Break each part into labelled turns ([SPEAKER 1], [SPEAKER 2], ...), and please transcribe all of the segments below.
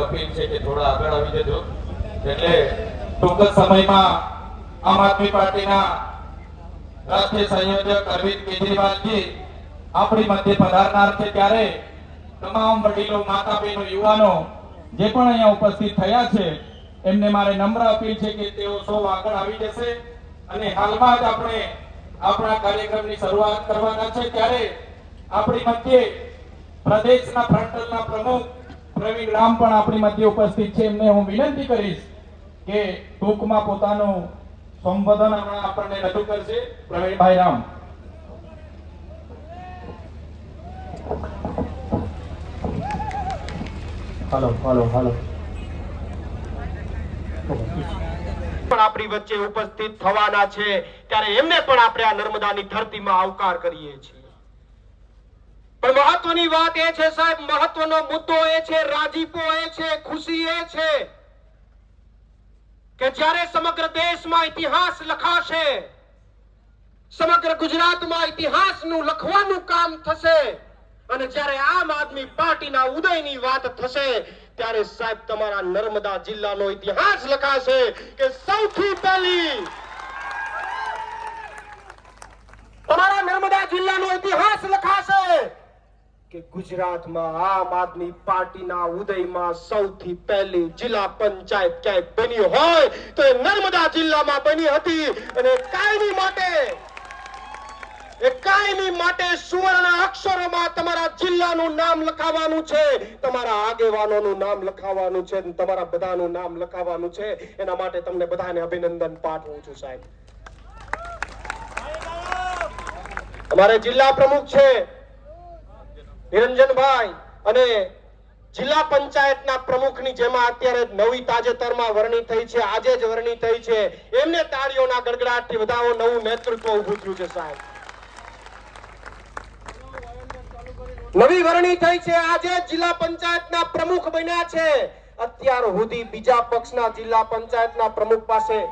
[SPEAKER 1] Appeal છે કે થોડા આગળ આવી જજો, એટલે ટૂંક જ સમયમાં આમ આદમી પાર્ટીના રાષ્ટ્રીય સંયોજક અરવિંદ કેજરીવાલજી આપણી મધ્ય પધારનાર છે, ત્યારે તમામ વડીલો, માતા બહેનો, યુવાનો જે પણ અહીંયા ઉપસ્થિત થયા છે એમને મારે નમ્ર અપીલ છે કે તેઓ સૌ આગળ આવી જશે અને હાલમાં જ આપણે આપણા કાર્યક્રમની શરૂઆત કરવાના છે, ત્યારે આપણી મધ્યે પ્રદેશના ફ્રન્ટલના પ્રમુખ પ્રવીણ રામ પણ આપણી મધ્ય ઉપસ્થિત છે. એમને હું વિનંતી કરીશ કે ટૂંકમાં પોતાનું સંબોધન આપણને રજૂ કરશે. પ્રવીણભાઈ રામ.
[SPEAKER 2] હાલો પણ આપણી વચ્ચે ઉપસ્થિત થવાના છે, ત્યારે એમને પણ આપણે આ નર્મદાની ધરતીમાં આવકાર કરીએ છીએ. પણ મહત્વની વાત એ છે સાહેબ, મહત્વનો મુદ્દો એ છે, રાજીપો એ છે, ખુશી એ છે કે જ્યારે સમગ્ર દેશમાં ઇતિહાસ લખાશે, સમગ્ર ગુજરાતમાં ઇતિહાસનું લખવાનું કામ થશે અને જ્યારે આમ આદમી પાર્ટીના ઉદયની વાત થશે ત્યારે સાહેબ તમારા નર્મદા જિલ્લાનો ઇતિહાસ લખાશે કે સૌથી પહેલી તમારા નર્મદા જિલ્લાનો ઇતિહાસ લખાશે કે ગુજરાતમાં આમ આદમી પાર્ટીના ઉદયમાં સૌથી પહેલી જિલ્લા પંચાયત ક્યાંય બની હોય તો એ નર્મદા જિલ્લામાં બની હતી અને કાયમી માટે સુવર્ણ અક્ષરોમાં તમારા જિલ્લાનું નામ લખાવવાનું છે, તમારા આગેવાનોનું નામ લખાવવાનું છે, તમારા બધાનું નામ લખાવવાનું છે. એના માટે તમને બધાને અભિનંદન પાઠવું છું સાહેબ. અમારે જિલ્લા પ્રમુખ છે નિરંજનભાઈ અને જિલ્લા પંચાયતના પ્રમુખની જેમાં અત્યારે નવી તાજેતરમાં વરણી થઈ છે, આજે જ વરણી થઈ છે, એમને તાળીઓના ગડગડાટથી વધાવો. નવું નેતૃત્વ ઊભું થયું છે સાહેબ. નવી વરણી થઈ છે, આજે જિલ્લા પંચાયતના પ્રમુખ બન્યા છે. અત્યાર સુધી બીજા પક્ષના જિલ્લા પંચાયતના પ્રમુખ પાસે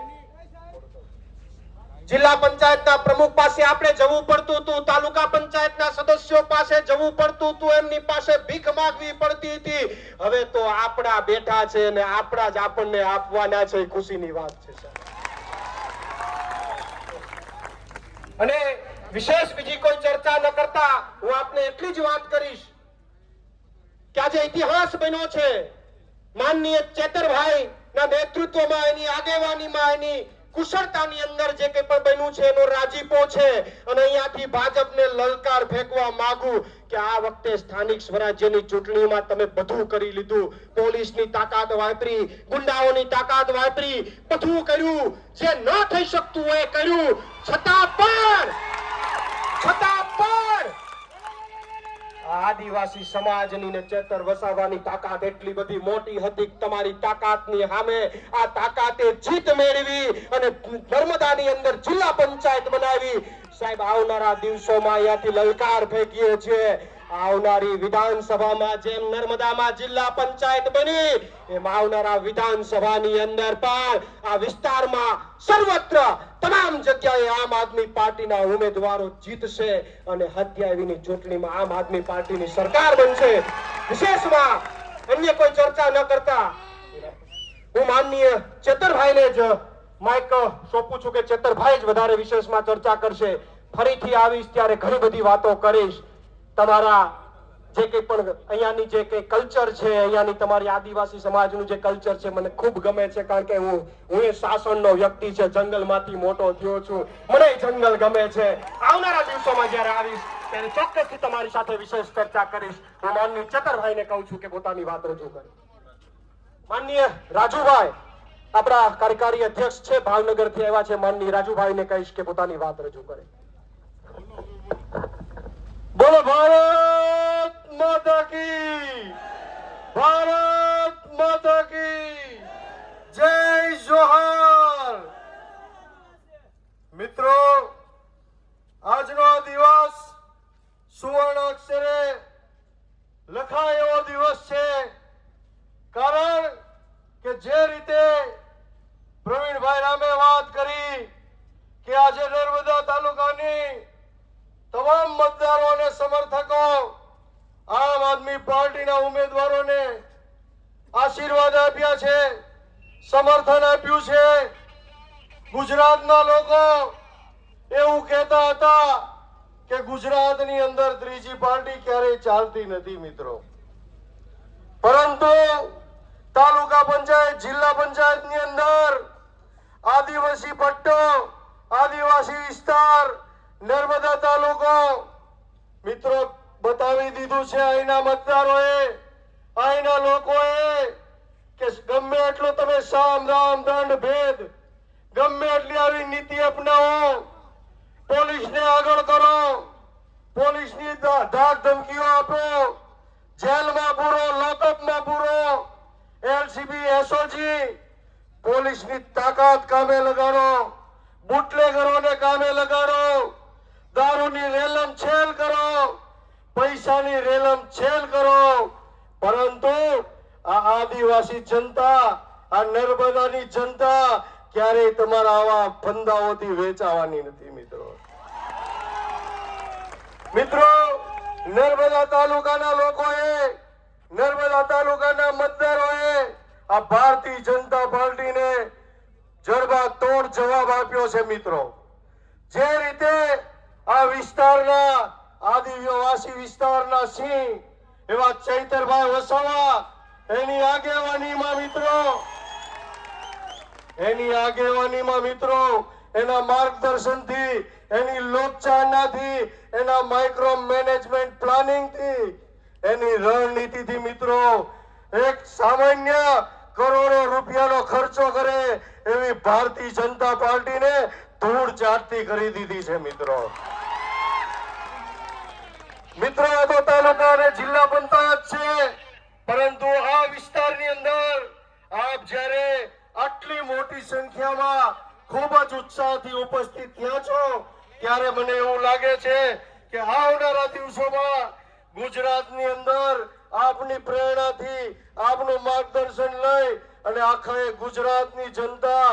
[SPEAKER 2] આપણે જવું પડતું હતું, તાલુકા પંચાયતના સદસ્યો પાસે જવું પડતું હતું, એમની પાસે ભીખ માંગવી પડતી હતી. હવે તો આપણા બેઠા છે અને આપણા જ આપણને આપવાના છે. ખુશીની વાત છે સાહેબ. અને વિશેષ બીજી કોઈ ચર્ચા ન કરતા હું આપને એટલી જ વાત કરીશ કે આજે ઇતિહાસ બન્યો છે. માનનીય ચેતરભાઈ ના નેતૃત્વમાં, એની આગેવાનીમાં, એની કુશળતાની અંદર જે કંઈ પણ બન્યું છે એનો રાજીપો છે. અને અહીંયાથી ભાજપને લલકાર ફેંકવા માંગુ કે આ વખતે સ્થાનિક સ્વરાજ્યની ચૂંટણીમાં તમે બધું કરી લીધું, પોલીસની તાકાત વાપરી, ગુંડાઓની તાકાત વાપરી, બધું કર્યું, જે ન થઈ શકતું હોય કર્યું, છતાં પણ આદિવાસી સમાજની ને ચેતર વસાવવાની તાકાત એટલી બધી મોટી હતી. તમારી તાકાતની સામે આ તાકાતે જીત મેળવી અને નર્મદાની અંદર જિલ્લા પંચાયત બનાવી. સાહેબ આવનારા દિવસોમાં અહીંયાથી લલકાર ફેંકીએ છીએ, આવનારી વિધાનસભામાં જેમ નર્મદામાં જિલ્લા પંચાયત બની એમ આવનારા વિધાનસભાની અંદર પણ આ વિસ્તારમાં સર્વત્ર તમામ જગ્યાએ આમ આદમી પાર્ટીના ઉમેદવારો જીતશે અને 27ની ચૂંટણીમાં આમ આદમી પાર્ટીની સરકાર બનશે. વિશેષમાં અન્ય કોઈ ચર્ચા ન કરતા હું માનનીય ચેતરભાઈને જ માઇક સોંપું છું કે ચેતરભાઈ જ વધારે વિશેષમાં ચર્ચા કરશે. ફરીથી આવીશ ત્યારે ઘણી બધી વાતો કરીશ. તમારા જે કંઈ પણ અહીંયાની જે કંઈ કલ્ચર છે, અહીંયાની તમારી આદિવાસી સમાજનું જે કલ્ચર છે મને ખૂબ ગમે છે, કારણ કે હું એ શાસનનો વ્યક્તિ છે, જંગલમાંથી મોટો થયો છું, મને જંગલ ગમે છે. આવનારા દિવસોમાં જ્યારે આવીશ ત્યારે ચોક્કસથી તમારી સાથે વિશેષ ચર્ચા કરીશ. હું માનનીય ચેતરભાઈને કહું છું કે પોતાની વાત રજૂ કરે. માનનીય રાજુભાઈ આપણા કાર્યકારી અધ્યક્ષ છે, ભાવનગરથી આવ્યા છે, માનનીય રાજુભાઈને કહીશ કે પોતાની વાત રજૂ કરે. બોલો ભારત માતા કી, ભારત માતા કી જય જોહાર. મિત્રો, આજનો દિવસ સુવર્ણ અક્ષરે લખાય એવો દિવસ છે, કારણ કે જે રીતે પ્રવીણભાઈ રામે વાત કરી કે આજે નર્મદા તાલુકાની તમામ મતદારો અને સમર્થકો આમ આદમી પાર્ટીના ઉમેદવારોને આ આશીર્વાદ આપ્યા છે, સમર્થન આપ્યું છે. ગુજરાતના લોકો એવું કહેતા હતા કે ગુજરાતની અંદર ત્રીજી પાર્ટી ક્યારેય ચાલતી નથી મિત્રો. પરંતુ તાલુકા પંચાયત, જિલ્લા પંચાયતની અંદર આદિવાસી પટ્ટો, આદિવાસી વિસ્તાર, નર્મદા તાલુકો મિત્રો બતાવી દીધું છે અહીંના મતદારોએ, અહીંના લોકોએ કે ગમે એટલો તમે સામ દામ દંડ ભેદ ગમે એટલી આવી નીતિ અપનાવો, પોલીસને આગળ કરો, પોલીસની ધાક ધમકીઓ આપો, જેલમાં પૂરો, લોકઅપમાં પૂરો, એલસીબી, એસઓજી, પોલીસની તાકાત કામે લગાડો, બુટલેગરોને કામે લગાડો, દારૂની રેલમ છેલ કરો, પૈસાની રેલમ છેલ કરો. પરંતુ આ આદિવાસી જનતા, આ નર્મદાની જનતા ક્યારેય તમારા આવા ફંદાઓથી વેચાવાની નથી મિત્રો. મિત્રો, નર્મદા તાલુકાના લોકોએ, નર્મદા તાલુકાના મતદારોએ આ ભારતીય જનતા પાર્ટીને જડબાતોડ જવાબ આપ્યો છે મિત્રો. જે રીતે આ વિસ્તારના આદિવાસી વિસ્તારના સિંહ એવા ચૈતરભાઈ વસાવા, એની આગેવાનીમાં મિત્રો, એના માર્ગદર્શનથી, એની લોકચાહનાથી, એના માઇક્રો મેનેજમેન્ટ પ્લાનિંગથી, એની રણનીતિથી મિત્રો એક સામાન્ય કરોડો રૂપિયાનો ખર્ચો કરે એવી ભારતીય જનતા પાર્ટીને ધૂળ ચાટતી કરી દીધી છે મિત્રો. મિત્રો, આ તો તાલુકા અને જિલ્લા પંચાયત છે, પરંતુ આ વિસ્તારની અંદર આપ જ્યારે આટલી મોટી સંખ્યામાં ખૂબ જ ઉત્સાહથી ઉપસ્થિત થયા છો ત્યારે મને એવું લાગે છે કે આવનારા દિવસોમાં ગુજરાતની અંદર આપની પ્રેરણાથી, આપનું માર્ગદર્શન લઈ અને આખા ગુજરાતની જનતા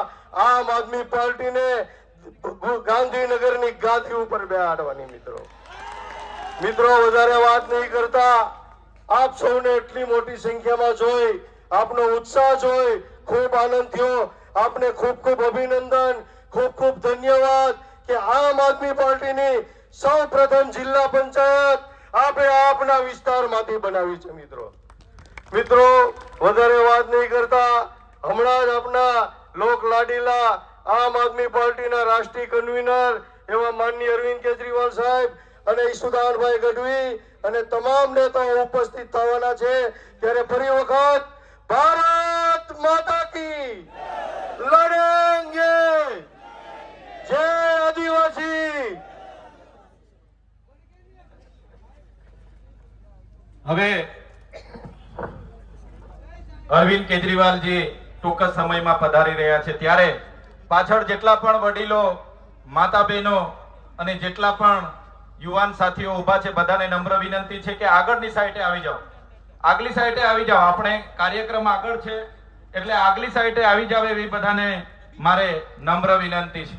[SPEAKER 2] આમ આદમી પાર્ટીને ગાંધીનગરની ગાદી ઉપર બેહાડવાની મિત્રો. વધારે વાત નહીં કરતા, આપ સૌને એટલી મોટી સંખ્યામાં જોઈ, આપનો ઉત્સાહ જોઈ ખૂબ આનંદ થયો. આપને ખૂબ ખૂબ અભિનંદન, ખૂબ ખૂબ ધન્યવાદ કે આમ આદમી પાર્ટીની સૌ પ્રથમ જિલ્લા પંચાયત આપે આપના વિસ્તારમાંથી બનાવી છે મિત્રો. વધારે વાત નહીં કરતા, હમણાં જ આપના લોક લાડીલા આમ આદમી પાર્ટીના રાષ્ટ્રીય કન્વીનર એવા માનનીય અરવિંદ કેજરીવાલ સાહેબ અને ઈશુદાનભાઈ ગઢવી અને તમામ નેતાઓ ઉપસ્થિત થવાના છે. ત્યારે ફરી વખત ભારત માતા કી લડેંગે, જય આદિવાસી.
[SPEAKER 1] હવે અરવિંદ કેજરીવાલજી ટૂંક જ સમયમાં પધારી રહ્યા છે, ત્યારે પાછળ જેટલા પણ વડીલો, માતા બહેનો અને જેટલા પણ યુવાન સાથીઓ ઉભા છે બધાને નમ્ર વિનંતી છે કે આગળની સાઈડે આવી જાઓ, આગલી સાઈડે આવી જાઓ. આપણે કાર્યક્રમ આગળ છે એટલે આગલી સાઈડે આવી જાવ એવી બધાને મારે નમ્ર વિનંતી છે.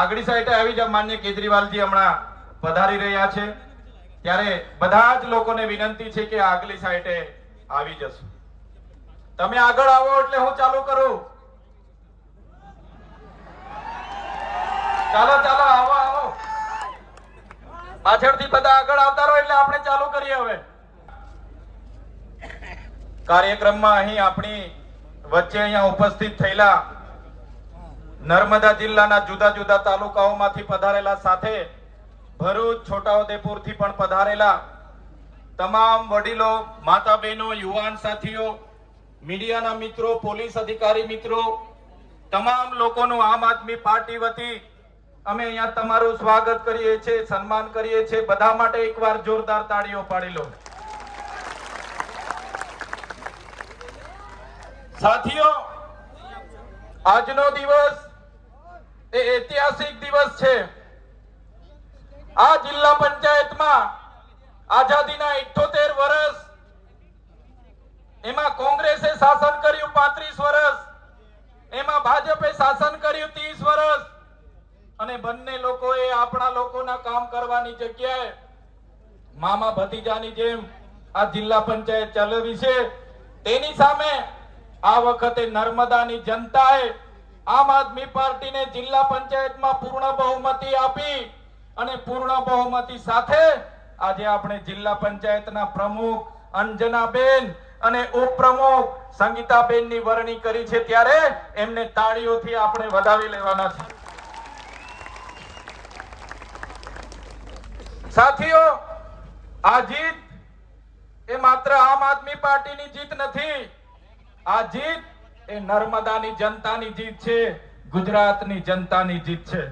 [SPEAKER 1] આગલી સાઈડે આવી જાવ. માન્ય કેજરીવાલજી હમણાં પધારી રહ્યા છે ત્યારે બધા જ લોકોને વિનંતી છે કે આગલી સાઈડે આવી જશો. તમે આગળ આવો એટલે હું ચાલુ કરું. ચાલો આવો. પાછળથી બધા આગળ આવતા રહો એટલે આપણે ચાલુ કરીએ. હવે કાર્યક્રમમાં અહીં આપણી વચ્ચે અહીંયા ઉપસ્થિત થયેલા નર્મદા જિલ્લાના જુદા જુદા તાલુકાઓમાંથી પધારેલા સાથે ભરૂચ, છોટાઉદેપુરથી પણ પધારેલા તમામ વડીલો, માતા બહેનો, યુવાન સાથીઓ, મીડિયાના મિત્રો, પોલીસ અધિકારી મિત્રો, તમામ લોકોનું આમ આદમી પાર્ટી વતી અમે અહીંયા તમારું સ્વાગત કરીએ છીએ, સન્માન કરીએ છીએ. બધા માટે એકવાર જોરદાર તાળીઓ પાડી લો. સાથીઓ, આજનો દિવસ એ ઐતિહાસિક દિવસ છે. આ જિલ્લા પંચાયતમાં આઝાદીના 78 વર્ષ, એમાં કોંગ્રેસે શાસન કર્યું 35 વર્ષ, એમાં ભાજપે શાસન કર્યું 30 વર્ષ, અને બંને લોકોએ આપણા લોકોના કામ કરવાની જગ્યાએ મામા ભતીજાની જેમ આ જિલ્લા પંચાયત ચલાવી છે. તેની સામે આ વખતે નર્મદાની જનતાએ આમ આદમી પાર્ટીને જિલ્લા પંચાયતમાં પૂર્ણ બહુમતી આપી અને પૂર્ણ બહુમતી સાથે આજે આપણે જિલ્લા પંચાયતના પ્રમુખ અંજનાબેન અને ઉપપ્રમુખ સંગીતાબેનની વરણી કરી છે, ત્યારે એમને તાળીઓથી આપણે વધાવી લેવાના છે. સાથીઓ, આ જીત એ માત્ર આમ આદમી પાર્ટીની જીત નથી. આ જીત એ નર્મદાની જનતાની જીત છે, ગુજરાતની જનતાની જીત છે.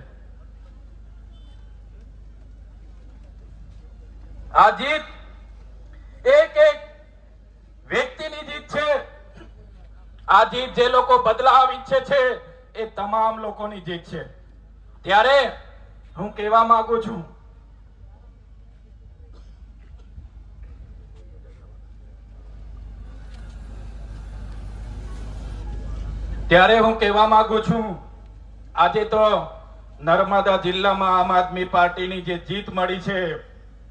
[SPEAKER 1] આ જીત એક એક વ્યક્તિની જીત છે. આ જીત જે લોકો બદલાવ ઈચ્છે છે એ તમામ લોકોની જીત છે. ત્યારે હું કહેવા માંગુ છું, આજે તો નર્મદા જિલ્લામાં આમ આદમી પાર્ટીની જે જીત મળી છે,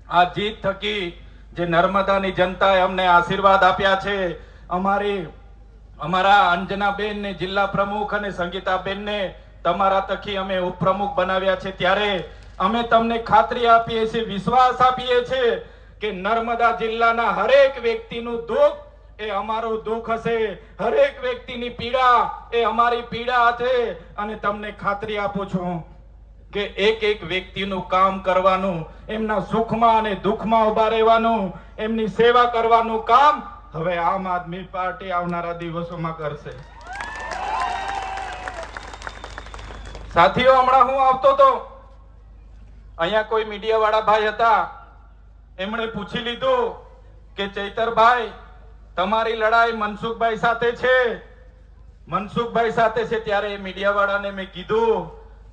[SPEAKER 1] આ જીત થકી જે નર્મદાની જનતાએ અમને આશીર્વાદ આપ્યા છે, અમારા અંજનાબેન ને જિલ્લા પ્રમુખ અને સંગીતાબેનને તમારા થકી અમે ઉપપ્રમુખ બનાવ્યા છે, ત્યારે અમે તમને ખાતરી આપીએ છીએ, વિશ્વાસ આપીએ છીએ કે નર્મદા જિલ્લાના હરેક વ્યક્તિનું દુઃખ એ અમારું દુઃખ હશે, હરેક વ્યક્તિની પીડા એ અમારી પીડા હશે. અને તમને ખાતરી આપું છું કે એક એક વ્યક્તિનું કામ કરવાનું, એમના સુખમાં અને દુઃખમાં ઉભા રહેવાનું, એમની સેવા કરવાનું કામ હવે આમ આદમી પાર્ટી આવનારા દિવસોમાં કરશે. સાથીઓ, હમણાં હું આવતો તો અહીંયા કોઈ મીડિયા વાળા ભાઈ હતા, એમણે પૂછી લીધું કે ચૈતરભાઈ, તમારી લડાઈ મનસુખભાઈ સાથે છે, મનસુખભાઈ સાથે છે. ત્યારે મીડિયા વાળાને મેં કીધું,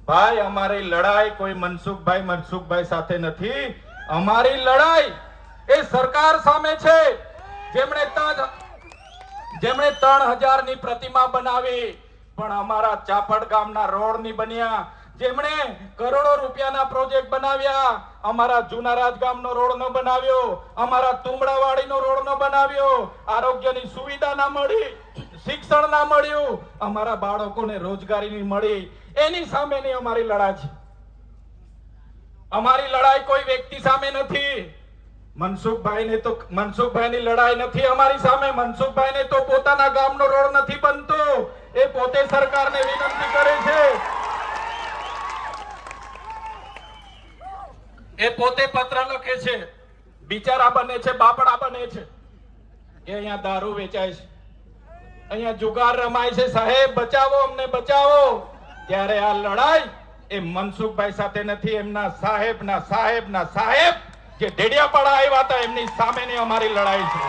[SPEAKER 1] ભાઈ, અમારી લડાઈ કોઈ મનસુખભાઈ સાથે નથી. અમારી લડાઈ એ સરકાર સામે છે, જેમણે 3000 ની પ્રતિમા બનાવી પણ અમારા ચાપડ ગામના રોડ ની બન્યા, જેમણે કરોડો રૂપિયાના પ્રોજેક્ટ બનાવ્યા, અમારા જૂના રાજગામનો રોડ ન બનાવ્યો, અમારા તુંબડાવાડીનો રોડ ન બનાવ્યો, આરોગ્યની સુવિધા ના મળી, શિક્ષણ ના મળ્યું, અમારા બાળકોને રોજગારી નહીં મળી. એની સામેની અમારી લડાઈ છે. અમારી લડાઈ કોઈ વ્યક્તિ સામે નથી. મનસુખભાઈની લડાઈ નથી અમારી સામે. મનસુખભાઈને તો પોતાના ગામનો રોડ નથી બનતો, એ પોતે સરકારને વિનંતી કરે છે, એ પોતે પત્ર લખે છે, બિચારા બને છે, બાપડા બને છે કે અહીંયા દારૂ વેચાય છે, અહીંયા જુગાર રમાય છે, સાહેબ બચાવો, અમને બચાવો. ત્યારે આ લડાઈ એ મનસુખભાઈ સાથે નથી, એમના સાહેબ જે ડેડિયાપાડા આવ્યા હતા એમની સામેની અમારી લડાઈ છે.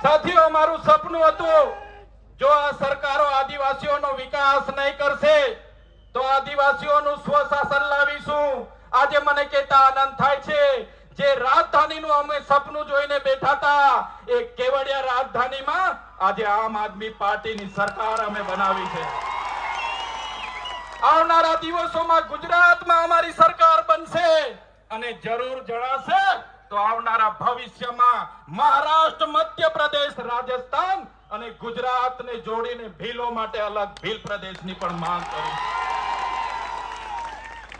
[SPEAKER 1] સાથીઓ, અમારું સપનું હતું, જો આ સરકારો આદિવાસીઓનો વિકાસ નહીં કરશે તો આદિવાસીઓનું સ્વશાસન લાવીશું. આજે મને કહેતા આનંદ થાય છે, જે રાજધાનીનું અમે સપનું જોઈને બેઠા હતા, એ કેવડિયા રાજધાનીમાં આજે આમ આદમી પાર્ટીની સરકાર અમે બનાવી છે. આવનારા દિવસોમાં ગુજરાતમાં અમારી સરકાર બનશે અને જરૂર જણાશે તો આવનારા ભવિષ્યમાં મહારાષ્ટ્ર, મધ્યપ્રદેશ, રાજસ્થાન અને ગુજરાતને જોડીને ભીલો માટે અલગ ભીલ પ્રદેશની પણ માંગ કરી.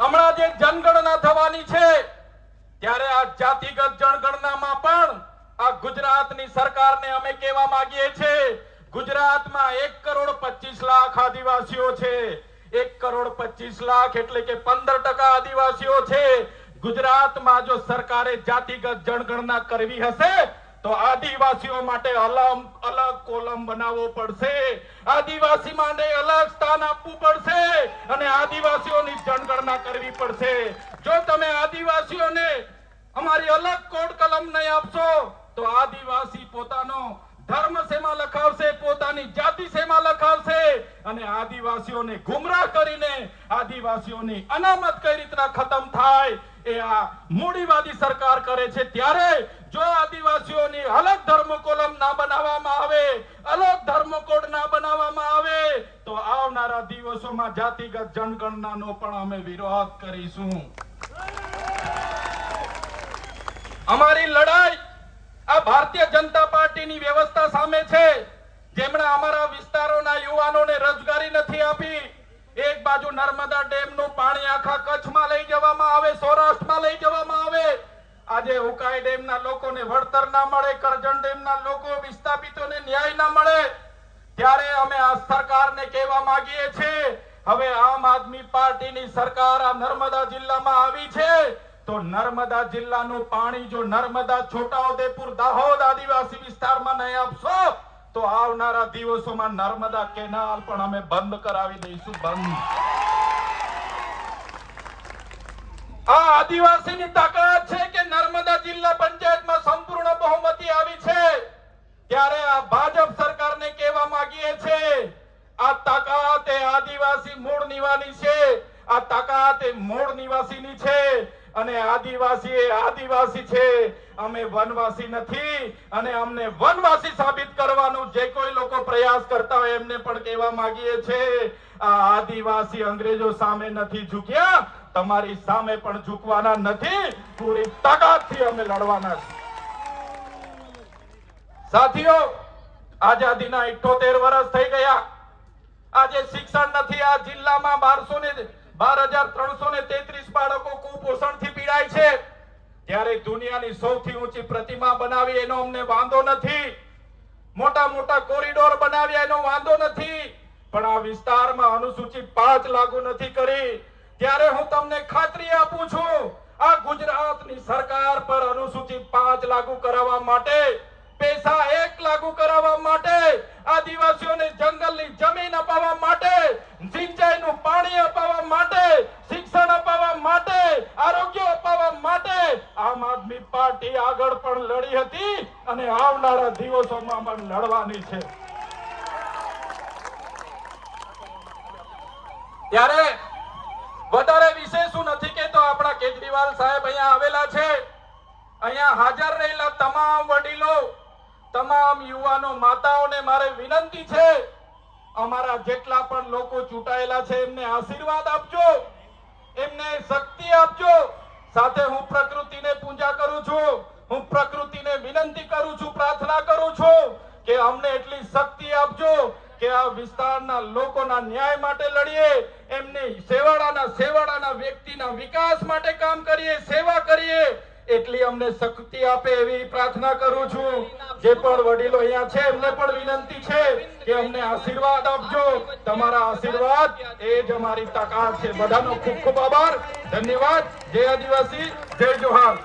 [SPEAKER 1] હમણાં જે જનગણના થવાની છે, ત્યારે આ જાતિગત જનગણનામાં પણ આ ગુજરાતની સરકારને અમે કહેવા માંગીએ છીએ, ગુજરાતમાં 1,25,00,000 આદિવાસીઓ છે. 1,25,00,000 એટલે કે 15% આદિવાસીઓ છે. ગુજરાતમાં જો સરકારે જાતિગત જનગણના કરવી હશે તો આદિવાસીઓ માટે અલગ કોલમ બનાવવો પડશે, આદિવાસી માટે અલગ સ્થાન આપવું પડશે અને આદિવાસીઓની જનગણના કરવી પડશે. જો તમે આદિવાસીઓને અમારી અલગ કોડ કલમ નહીં આપશો તો આદિવાસી પોતાનો ધર્મ શેમાં લખાવશે, પોતાની જાતિ શેમાં લખાવશે અને આદિવાસીઓને ગુમરાહ કરીને આદિવાસીઓની અનામત કઈ રીતના ખતમ થાય એ આ મૂડીવાદી સરકાર કરે છે. ત્યારે જો આદિવાસીઓની અલગ ધર્મ કોલમ ના બનાવવામાં આવે, અલગ ધર્મ કોડ ના બનાવવામાં આવે તો આવનારા દિવસોમાં જાતિગત જનગણનાનો પણ અમે વિરોધ કરીશું. અમારી લડાઈ આ ભારતીય જનતા પાર્ટીની વ્યવસ્થા સામે છે, જેમણે અમારા વિસ્તારોના યુવાનોને રોજગારી નથી આપી. એક બાજુ નર્મદા ડેમનું પાણી આખા કચ્છમાં લઈ જવામાં આવે, સૌરાષ્ટ્રમાં લઈ જવામાં આવે. આજે ઉકાઈ ડેમના લોકોને વળતર ના મળે, કરજણ ડેમના લોકો વિસ્થાપિતોને ન્યાય ના મળે. ત્યારે અમે આ સરકારને કહેવા માંગીએ છીએ, હવે આમ આદમી પાર્ટીની સરકાર આ નર્મદા જિલ્લામાં આવી છે, તો નર્મદા જિલ્લાનું પાણી જો નર્મદા, છોટાઉદેપુર, દાહોદ આદિવાસી વિસ્તારમાં નહીં આપશો તો આવનારા દિવસોમાં નર્મદા કેનાલ પણ અમે બંધ કરાવી દઈશું. બંધ. આ આદિવાસીની તાકાત છે કે નર્મદા જિલ્લા પંચાયતમાં સંપૂર્ણ બહુમતી આવી છે. ત્યારે આ ભાજપ સરકારને કહેવા માંગીએ છીએ, આ તાકાત એ આદિવાસી મૂળ નિવાસી છે, આ તાકાત એ મૂળ નિવાસીની છે, અને આદિવાસી એ આદિવાસી છે. અમે વનવાસી નથી, અને અમને વનવાસી સાબિત કરવાનું જે કોઈ લોકો પ્રયાસ કરતા હોય એમને પણ કહેવા માંગીએ છીએ, આ આદિવાસી અંગ્રેજો સામે નથી ઝૂક્યા, તમારી સામે પણ ઝૂકવાના નથી. પૂરી તાકાતથી અમે લડવાના છીએ. સાથીઓ, આઝાદીના 78 વર્ષ થઈ ગયા. આજે શિક્ષણ નથી. આ જિલ્લામાં 12,333 બાળકો કુપોષણથી પીડાય છે. ત્યારે દુનિયાની સૌથી ઊંચી પ્રતિમા બનાવી એનો અમને વાંધો નથી, મોટા મોટા કોરિડોર બનાવ્યા એનો વાંધો નથી, પણ આ વિસ્તારમાં અનુસૂચિત 5 લાગુ નથી કરી. ત્યારે હું તમને ખાતરી આપું છું, આ ગુજરાતની સરકાર પર અનુસૂચિત 5 લાગુ કરાવવા માટે, પૈસા 1 લાગુ કરાવવા માટે, આદિવાસીઓને જંગલની જમીન અપાવવા માટે, સિંચાઈનું પાણી અપાવવા માટે, શિક્ષણ અપાવવા માટે, આરોગ્ય અપાવવા માટે આમ આદમી પાર્ટી આગળ પણ લડી હતી, અને આવનારા દિવસોમાં પણ લડવાની છે. ત્યારે વધારે વિશેષ શું નથી કહેતો. આપણા કેજરીવાલ સાહેબ અહીંયા આવેલા છે. અહીંયા હાજર રહેલા તમામ વડીલો, તમામ યુવાનો, માતાઓને મારે વિનંતી છે, અમારા જેટલા પણ લોકો ચૂંટાયેલા છે એમને આશીર્વાદ આપજો, એમને શક્તિ આપજો. સાથે હું પ્રકૃતિને પૂજા કરું છું, હું પ્રકૃતિને વિનંતી કરું છું, પ્રાર્થના કરું છું કે અમને એટલી શક્તિ આપજો કે આ વિસ્તારના લોકોના ન્યાય માટે લડીએ, એમને સેવાડાના વ્યક્તિના વિકાસ માટે કામ કરીએ, સેવા કરીએ. એટલી અમને શક્તિ આપે એવી પ્રાર્થના કરું છું. જે પણ વડીલો અહીંયા છે એમને પણ વિનંતી છે કે અમને આશીર્વાદ આપજો. તમારા આશીર્વાદ એ જ અમારી તાકાત છે. બધાનો ખૂબ ખૂબ આભાર, ધન્યવાદ. જય આદિવાસી, જય જોહાર.